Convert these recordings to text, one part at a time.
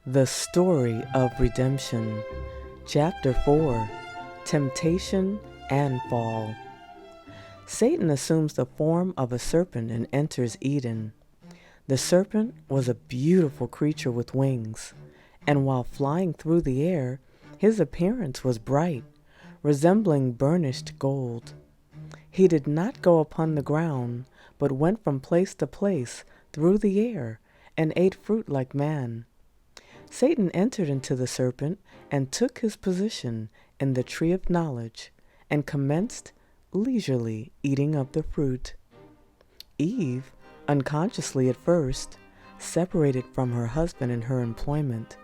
The Story of Redemption, Chapter 4, Temptation and Fall. Satan assumes the form of a serpent and enters Eden. The serpent was a beautiful creature with wings, and while flying through the air, his appearance was bright, resembling burnished gold. He did not go upon the ground, but went from place to place through the air, and ate fruit like man. Satan entered into the serpent and took his position in the tree of knowledge and commenced leisurely eating of the fruit. Eve, unconsciously at first, separated from her husband in her employment.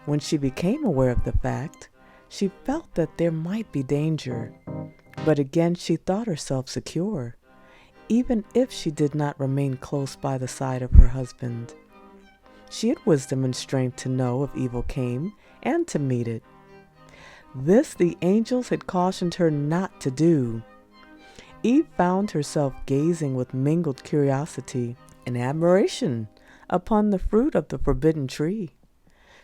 When she became aware of the fact, she felt that there might be danger, but again she thought herself secure, even if she did not remain close by the side of her husband. She had wisdom and strength to know if evil came and to meet it. This the angels had cautioned her not to do. Eve found herself gazing with mingled curiosity and admiration upon the fruit of the forbidden tree.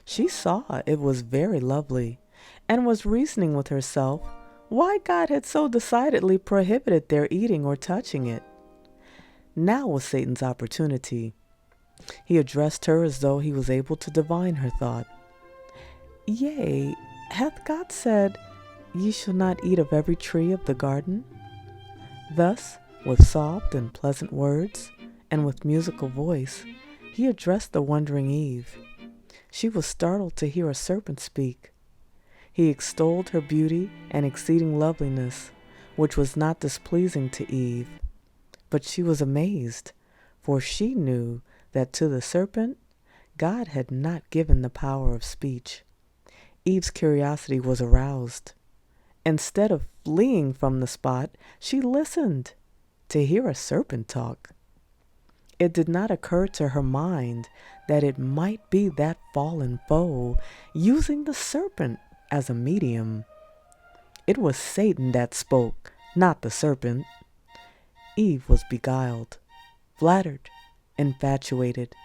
She saw it was very lovely, and was reasoning with herself why God had so decidedly prohibited their eating or touching it. Now was Satan's opportunity. He addressed her as though he was able to divine her thought. Yea, hath God said, Ye shall not eat of every tree of the garden? Thus, with soft and pleasant words, and with musical voice, he addressed the wondering Eve. She was startled to hear a serpent speak. He extolled her beauty and exceeding loveliness, which was not displeasing to Eve. But she was amazed, for she knew that to the serpent God had not given the power of speech. Eve's curiosity was aroused. Instead of fleeing from the spot, she listened to hear a serpent talk. It did not occur to her mind that it might be that fallen foe using the serpent as a medium. It was Satan that spoke, not the serpent. Eve was beguiled, flattered, infatuated.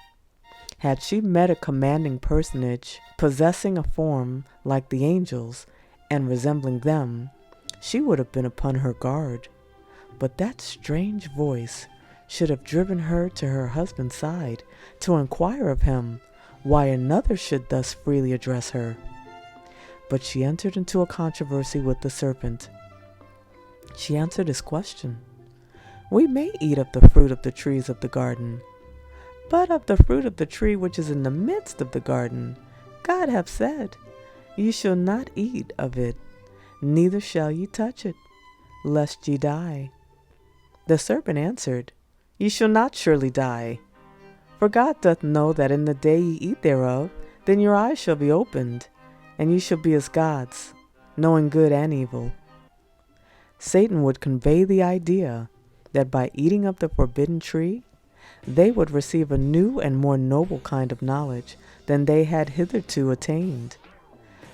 Had she met a commanding personage possessing a form like the angels and resembling them, she would have been upon her guard. But that strange voice should have driven her to her husband's side to inquire of him why another should thus freely address her. But she entered into a controversy with the serpent. She answered his question. We may eat of the fruit of the trees of the garden, but of the fruit of the tree which is in the midst of the garden, God hath said, Ye shall not eat of it, neither shall ye touch it, lest ye die. The serpent answered, Ye shall not surely die. For God doth know that in the day ye eat thereof, then your eyes shall be opened, and ye shall be as gods, knowing good and evil. Satan would convey the idea that by eating of the forbidden tree, they would receive a new and more noble kind of knowledge than they had hitherto attained.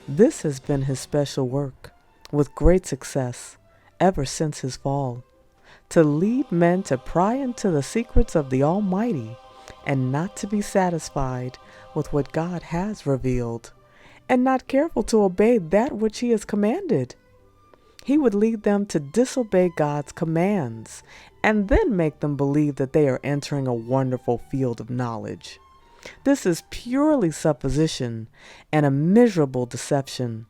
This has been his special work, with great success, ever since his fall, to lead men to pry into the secrets of the Almighty, and not to be satisfied with what God has revealed, and not careful to obey that which he has commanded. He would lead them to disobey God's commands, and then make them believe that they are entering a wonderful field of knowledge. This is purely supposition and a miserable deception.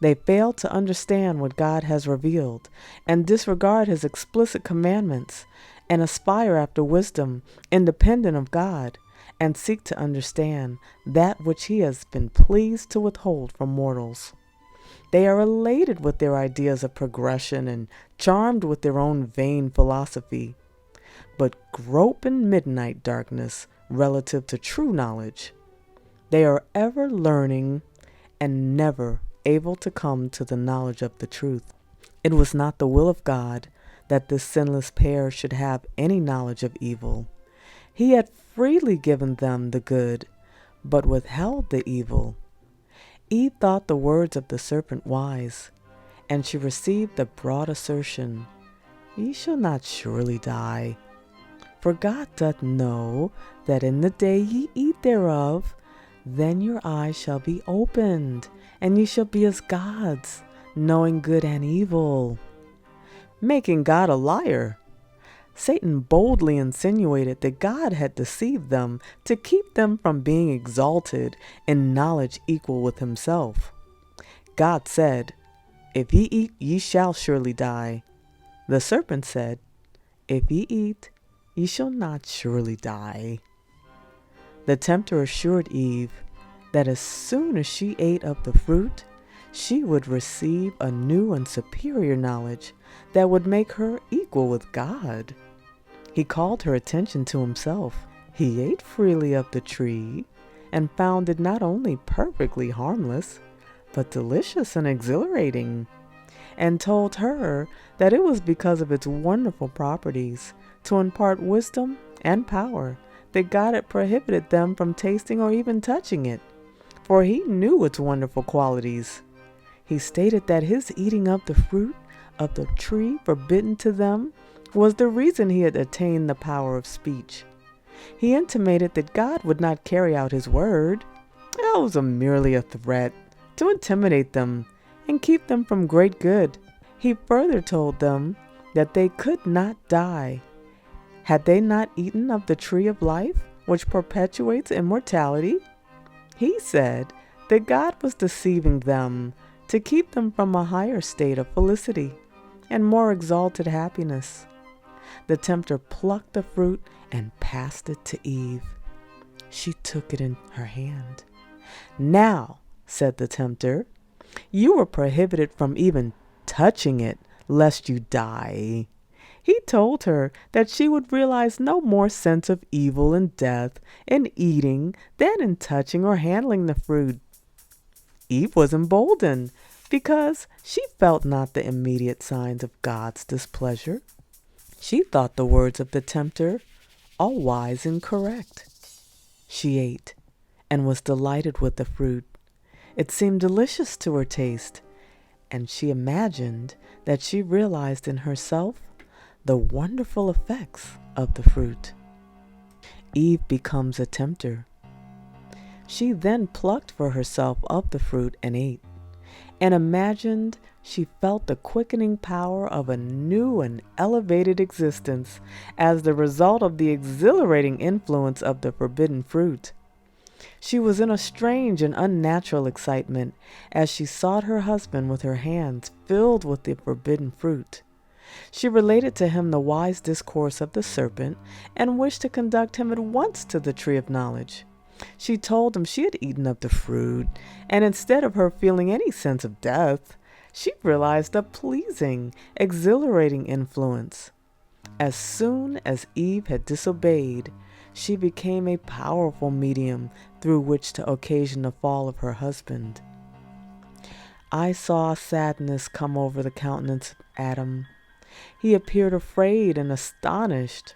They fail to understand what God has revealed, and disregard his explicit commandments, and aspire after wisdom independent of God, and seek to understand that which he has been pleased to withhold from mortals. They are elated with their ideas of progression and charmed with their own vain philosophy, but grope in midnight darkness relative to true knowledge. They are ever learning and never able to come to the knowledge of the truth. It was not the will of God that this sinless pair should have any knowledge of evil. He had freely given them the good, but withheld the evil. Eve thought the words of the serpent wise, and she received the broad assertion, Ye shall not surely die. For God doth know that in the day ye eat thereof, Then your eyes shall be opened, and ye shall be as gods, knowing good and evil. Making God a liar. Satan boldly insinuated that God had deceived them to keep them from being exalted in knowledge equal with himself. God said, "If ye eat, ye shall surely die." The serpent said, "If ye eat, ye shall not surely die." The tempter assured Eve that as soon as she ate of the fruit, she would receive a new and superior knowledge that would make her equal with God. He called her attention to himself. He ate freely of the tree and found it not only perfectly harmless, but delicious and exhilarating, and told her that it was because of its wonderful properties to impart wisdom and power that God had prohibited them from tasting or even touching it, for he knew its wonderful qualities. He stated that his eating of the fruit of the tree forbidden to them was the reason he had attained the power of speech. He intimated that God would not carry out his word. It was merely a threat to intimidate them and keep them from great good. He further told them that they could not die. Had they not eaten of the tree of life, which perpetuates immortality? He said that God was deceiving them to keep them from a higher state of felicity and more exalted happiness. The tempter plucked the fruit and passed it to Eve. She took it in her hand. "Now," said the tempter, "you were prohibited from even touching it, lest you die." He told her that she would realize no more sense of evil and death in eating than in touching or handling the fruit. Eve was emboldened because she felt not the immediate signs of God's displeasure. She thought the words of the tempter all wise and correct. She ate and was delighted with the fruit. It seemed delicious to her taste, and she imagined that she realized in herself the wonderful effects of the fruit. Eve becomes a tempter. She then plucked for herself of the fruit and ate, and imagined she felt the quickening power of a new and elevated existence as the result of the exhilarating influence of the forbidden fruit. She was in a strange and unnatural excitement as she sought her husband with her hands filled with the forbidden fruit. She related to him the wise discourse of the serpent and wished to conduct him at once to the tree of knowledge. She told him she had eaten of the fruit, and instead of her feeling any sense of death, she realized a pleasing, exhilarating influence. As soon as Eve had disobeyed, she became a powerful medium through which to occasion the fall of her husband. I saw sadness come over the countenance of Adam. He appeared afraid and astonished.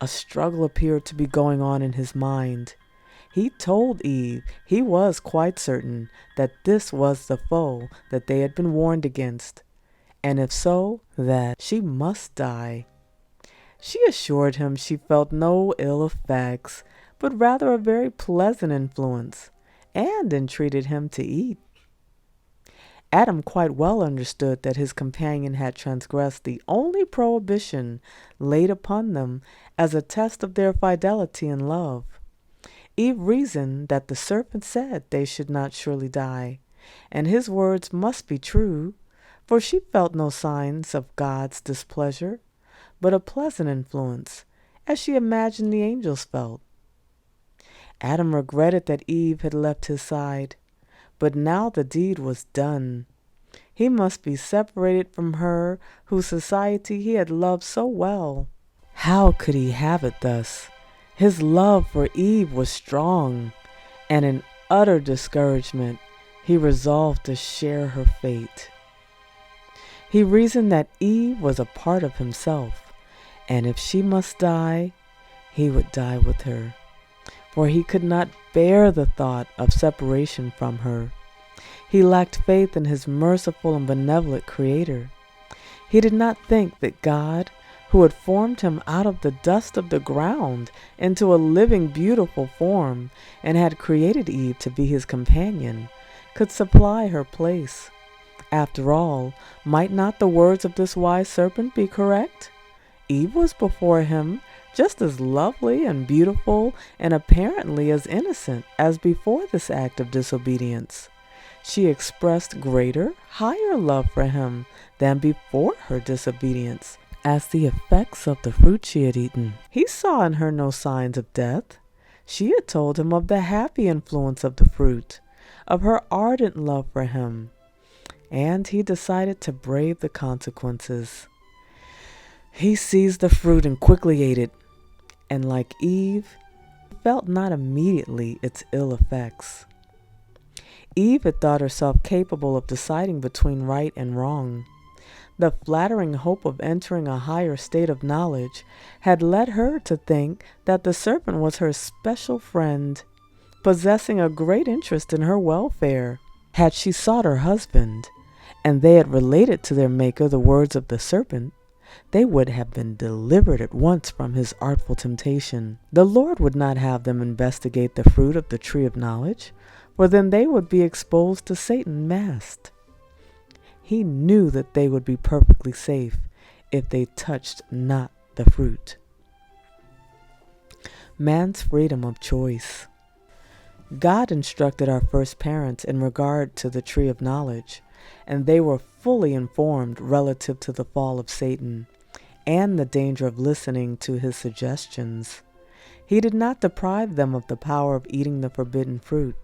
A struggle appeared to be going on in his mind. He told Eve he was quite certain that this was the foe that they had been warned against, and if so, that she must die. She assured him she felt no ill effects, but rather a very pleasant influence, and entreated him to eat. Adam quite well understood that his companion had transgressed the only prohibition laid upon them as a test of their fidelity and love. Eve reasoned that the serpent said they should not surely die, and his words must be true, for she felt no signs of God's displeasure, but a pleasant influence, as she imagined the angels felt. Adam regretted that Eve had left his side, but now the deed was done. He must be separated from her whose society he had loved so well. How could he have it thus? His love for Eve was strong, and in utter discouragement, he resolved to share her fate. He reasoned that Eve was a part of himself, and if she must die, he would die with her, for he could not bear the thought of separation from her. He lacked faith in his merciful and benevolent Creator. He did not think that God who had formed him out of the dust of the ground into a living, beautiful form, and had created Eve to be his companion, could supply her place. After all, might not the words of this wise serpent be correct? Eve was before him just as lovely and beautiful and apparently as innocent as before this act of disobedience. She expressed greater, higher love for him than before her disobedience, as the effects of the fruit she had eaten. He saw in her no signs of death. She had told him of the happy influence of the fruit, of her ardent love for him, and he decided to brave the consequences. He seized the fruit and quickly ate it, and like Eve, felt not immediately its ill effects. Eve had thought herself capable of deciding between right and wrong. The flattering hope of entering a higher state of knowledge had led her to think that the serpent was her special friend, possessing a great interest in her welfare. Had she sought her husband, and they had related to their maker the words of the serpent, they would have been delivered at once from his artful temptation. The Lord would not have them investigate the fruit of the tree of knowledge, for then they would be exposed to Satan masked. He knew that they would be perfectly safe if they touched not the fruit. Man's freedom of choice. God instructed our first parents in regard to the tree of knowledge, and they were fully informed relative to the fall of Satan and the danger of listening to his suggestions. He did not deprive them of the power of eating the forbidden fruit.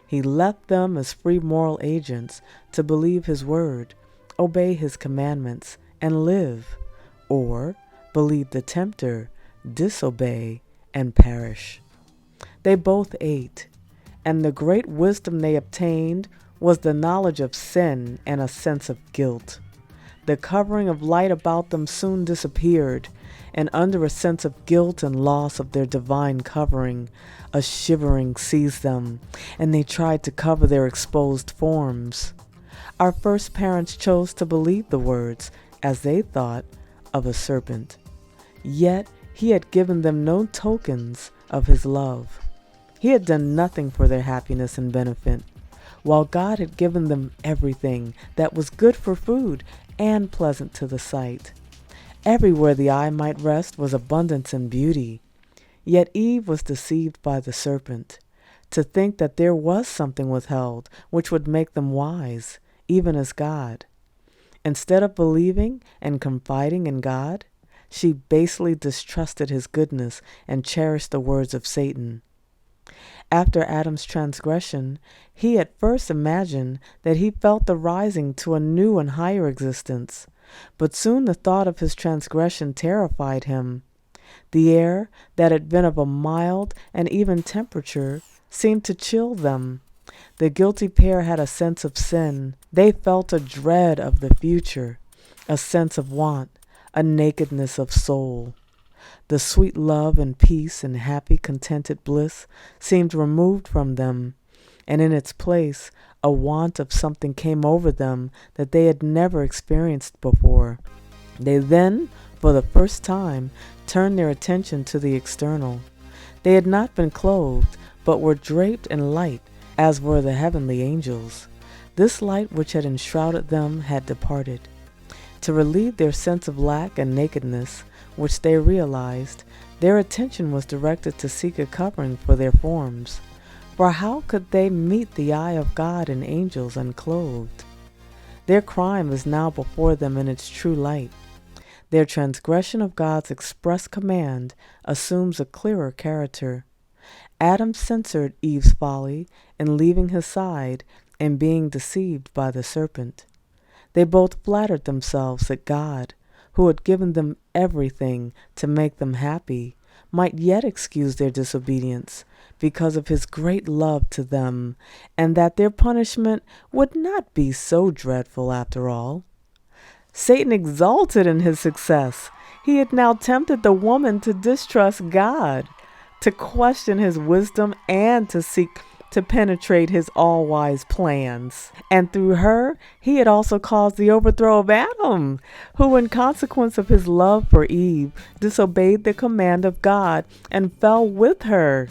He left them as free moral agents to believe his word, obey his commandments, and live, or believe the tempter, disobey, and perish. They both ate, and the great wisdom they obtained was the knowledge of sin and a sense of guilt. The covering of light about them soon disappeared, and under a sense of guilt and loss of their divine covering, a shivering seized them, and they tried to cover their exposed forms. Our first parents chose to believe the words, as they thought, of a serpent. Yet he had given them no tokens of his love. He had done nothing for their happiness and benefit, while God had given them everything that was good for food and pleasant to the sight. Everywhere the eye might rest was abundance and beauty. Yet Eve was deceived by the serpent, to think that there was something withheld which would make them wise, even as God. Instead of believing and confiding in God, she basely distrusted his goodness and cherished the words of Satan. After Adam's transgression, he at first imagined that he felt the rising to a new and higher existence, but soon the thought of his transgression terrified him. The air that had been of a mild and even temperature seemed to chill them. The guilty pair had a sense of sin. They felt a dread of the future, a sense of want, a nakedness of soul. The sweet love and peace and happy, contented bliss seemed removed from them, and in its place a want of something came over them that they had never experienced before. They then, for the first time, turned their attention to the external. They had not been clothed, but were draped in light, as were the heavenly angels. This light which had enshrouded them had departed. To relieve their sense of lack and nakedness, which they realized, their attention was directed to seek a covering for their forms. For how could they meet the eye of God and angels unclothed? Their crime is now before them in its true light. Their transgression of God's express command assumes a clearer character. Adam censured Eve's folly in leaving his side and being deceived by the serpent. They both flattered themselves that God, who had given them everything to make them happy, might yet excuse their disobedience because of his great love to them, and that their punishment would not be so dreadful after all. Satan exulted in his success. He had now tempted the woman to distrust God, to question his wisdom, and to seek to penetrate his all-wise plans. And through her, he had also caused the overthrow of Adam, who in consequence of his love for Eve, disobeyed the command of God and fell with her.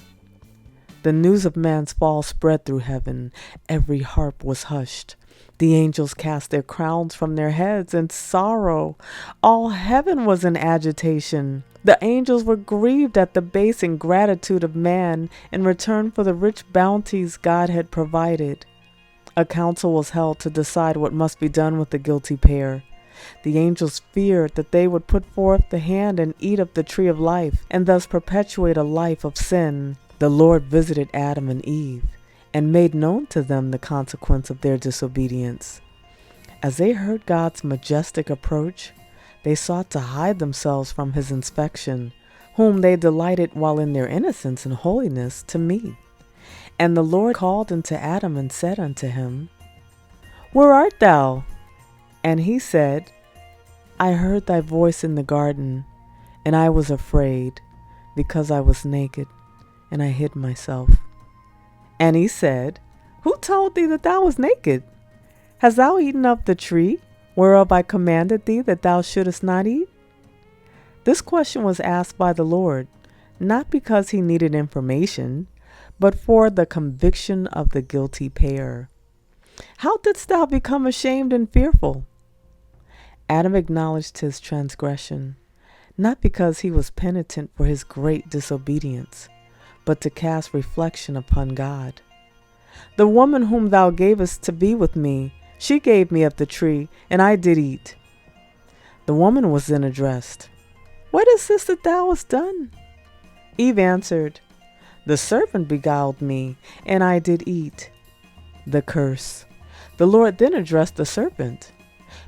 The news of man's fall spread through heaven. Every harp was hushed. The angels cast their crowns from their heads in sorrow. All heaven was in agitation. The angels were grieved at the base ingratitude of man in return for the rich bounties God had provided. A council was held to decide what must be done with the guilty pair. The angels feared that they would put forth the hand and eat of the tree of life, and thus perpetuate a life of sin. The Lord visited Adam and Eve, and made known to them the consequence of their disobedience. As they heard God's majestic approach, they sought to hide themselves from his inspection, whom they delighted while in their innocence and holiness to meet. And the Lord called unto Adam and said unto him, Where art thou? And he said, I heard thy voice in the garden, and I was afraid, because I was naked, and I hid myself. And he said, Who told thee that thou was naked? Hast thou eaten of the tree, whereof I commanded thee that thou shouldest not eat? This question was asked by the Lord, not because he needed information, but for the conviction of the guilty pair. How didst thou become ashamed and fearful? Adam acknowledged his transgression, not because he was penitent for his great disobedience, but to cast reflection upon God. The woman whom thou gavest to be with me, she gave me of the tree, and I did eat. The woman was then addressed, What is this that thou hast done? Eve answered, The serpent beguiled me, and I did eat. The curse. The Lord then addressed the serpent,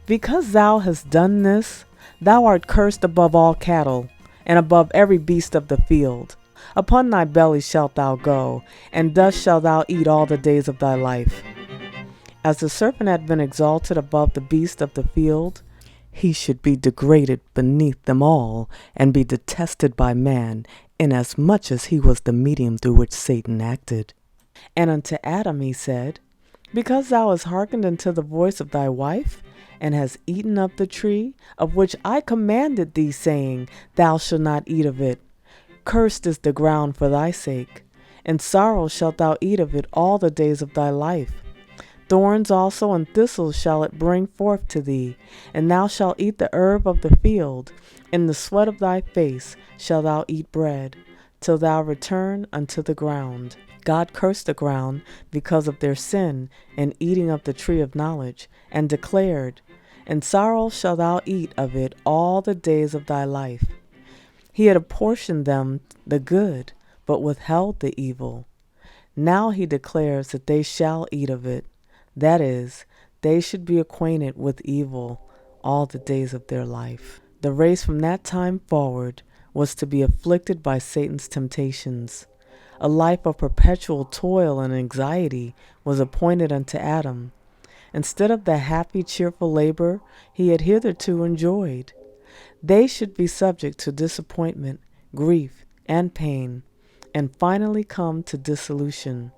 Because thou hast done this, thou art cursed above all cattle, and above every beast of the field. Upon thy belly shalt thou go, and dust shalt thou eat all the days of thy life. As the serpent had been exalted above the beasts of the field, he should be degraded beneath them all, and be detested by man, inasmuch as he was the medium through which Satan acted. And unto Adam he said, Because thou hast hearkened unto the voice of thy wife, and hast eaten of the tree, of which I commanded thee, saying, Thou shalt not eat of it. Cursed is the ground for thy sake. In sorrow shalt thou eat of it all the days of thy life. Thorns also and thistles shall it bring forth to thee, and thou shalt eat the herb of the field. In the sweat of thy face shalt thou eat bread, till thou return unto the ground. God cursed the ground because of their sin in eating of the tree of knowledge, and declared, In sorrow shalt thou eat of it all the days of thy life. He had apportioned them the good, but withheld the evil. Now he declares that they shall eat of it. That is, they should be acquainted with evil all the days of their life. The race from that time forward was to be afflicted by Satan's temptations. A life of perpetual toil and anxiety was appointed unto Adam, instead of the happy, cheerful labor he had hitherto enjoyed. They should be subject to disappointment, grief, and pain, and finally come to dissolution.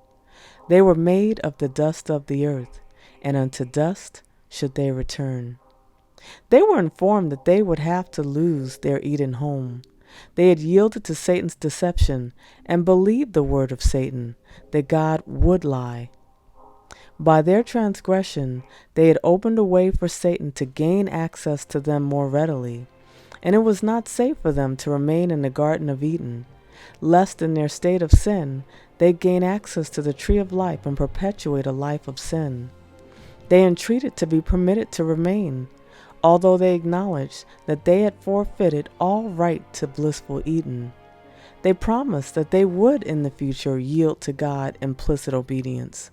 They were made of the dust of the earth, and unto dust should they return. They were informed that they would have to lose their Eden home. They had yielded to Satan's deception and believed the word of Satan, that God would lie. By their transgression, they had opened a way for Satan to gain access to them more readily, and it was not safe for them to remain in the Garden of Eden, lest in their state of sin they gain access to the tree of life and perpetuate a life of sin. They entreated to be permitted to remain, although they acknowledged that they had forfeited all right to blissful Eden. They promised that they would in the future yield to God implicit obedience.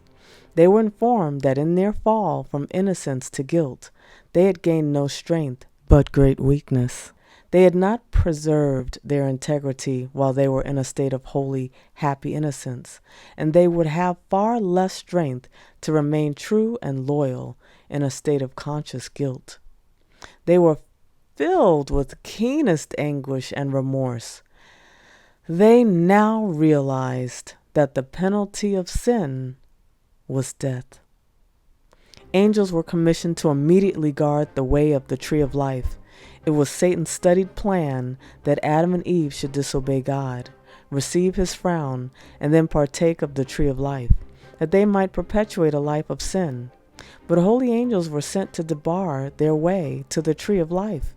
They were informed that in their fall from innocence to guilt, they had gained no strength, but great weakness. They had not preserved their integrity while they were in a state of holy, happy innocence, and they would have far less strength to remain true and loyal in a state of conscious guilt. They were filled with keenest anguish and remorse. They now realized that the penalty of sin was death. Angels were commissioned to immediately guard the way of the tree of life. It was Satan's studied plan that Adam and Eve should disobey God, receive his frown, and then partake of the tree of life, that they might perpetuate a life of sin. But holy angels were sent to debar their way to the tree of life.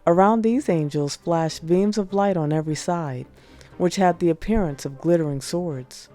Around these angels flashed beams of light on every side, which had the appearance of glittering swords.